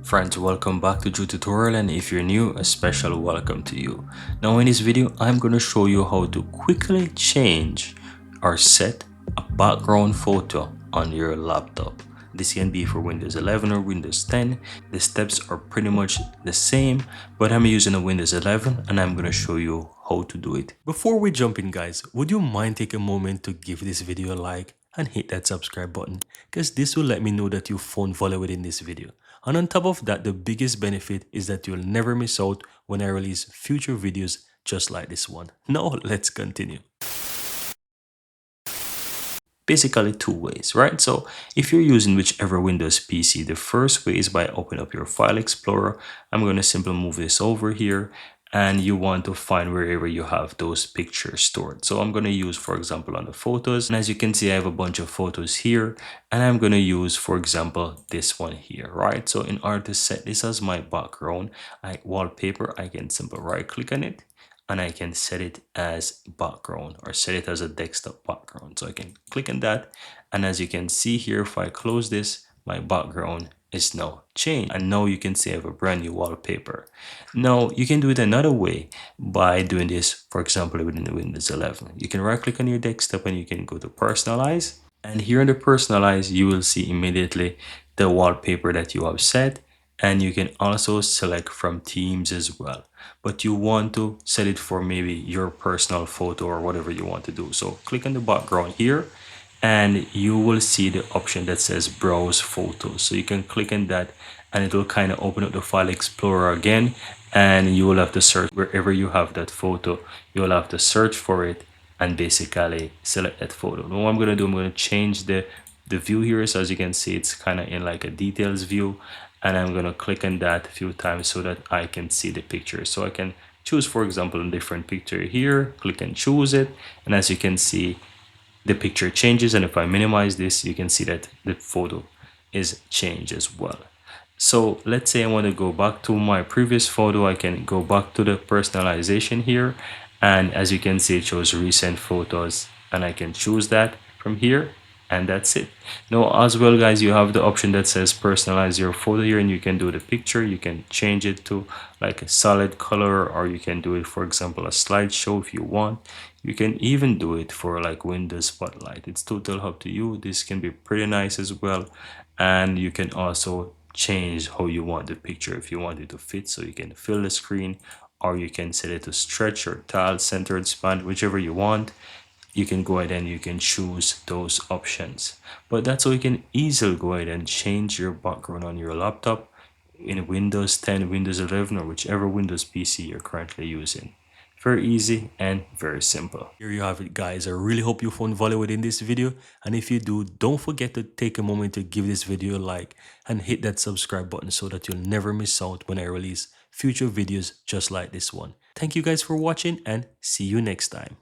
Friends, welcome back to Drew Tutorial, and if you're new, a special welcome to you. Now in this video, I'm going to show you how to quickly change or set a background photo on your laptop. This can be for Windows 11 or Windows 10. The steps are pretty much the same, but I'm using a Windows 11 and I'm going to show you how to do it. Before we jump in, guys, would you mind take a moment to give this video a like and hit that subscribe button, because this will let me know that you found value within this video. And on top of that, the biggest benefit is that you'll never miss out when I release future videos just like this one. Now let's continue. Basically two ways, right? So if you're using whichever Windows PC, the first way is by opening up your file explorer. I'm going to simply move this over here, and you want to find wherever you have those pictures stored. So I'm going to use, for example, on the photos, and as you can see, I have a bunch of photos here, and I'm going to use, for example, this one here, right? So in order to set this as my background wallpaper, I can simply right click on it, and I can set it as background or set it as a desktop background. So I can click on that, and as you can see here, if I close this, my background is now changed, and now you can see I have a brand new wallpaper. Now you can do it another way by doing this, for example, within the Windows 11. You can right click on your desktop and you can go to personalize, and here in the personalize you will see immediately the wallpaper that you have set, and you can also select from themes as well, but you want to set it for maybe your personal photo or whatever you want to do. So click on the background here, and you will see the option that says browse photos. So you can click on that, and it will kind of open up the file explorer again, and you will have to search wherever you have that photo. You will have to search for it and basically select that photo. Now what I'm going to do, I'm going to change the view here. So as you can see, it's kind of in like a details view, and I'm going to click on that a few times so that I can see the picture. So I can choose, for example, a different picture here, click and choose it, and as you can see, the picture changes. And if I minimize this, you can see that the photo is changed as well. So let's say I want to go back to my previous photo. I can go back to the personalization here, and as you can see, it shows recent photos, and I can choose that from here, and that's it. Now as well, guys, you have the option that says personalize your photo here, and you can do the picture. You can change it to like a solid color, or you can do it, for example, a slideshow if you want. You can even do it for like Windows Spotlight. It's totally up to you. This can be pretty nice as well, and you can also change how you want the picture if you want it to fit. So you can fill the screen, or you can set it to stretch or tile, centered, span, whichever you want. You can go ahead and you can choose those options. But that's how you can easily go ahead and change your background on your laptop in Windows 10, Windows 11, or whichever Windows PC you're currently using. Very easy and very simple. Here you have it, guys. I really hope you found value within this video, and if you do, don't forget to take a moment to give this video a like and hit that subscribe button so that you'll never miss out when I release future videos just like this one. Thank you guys for watching, and see you next time.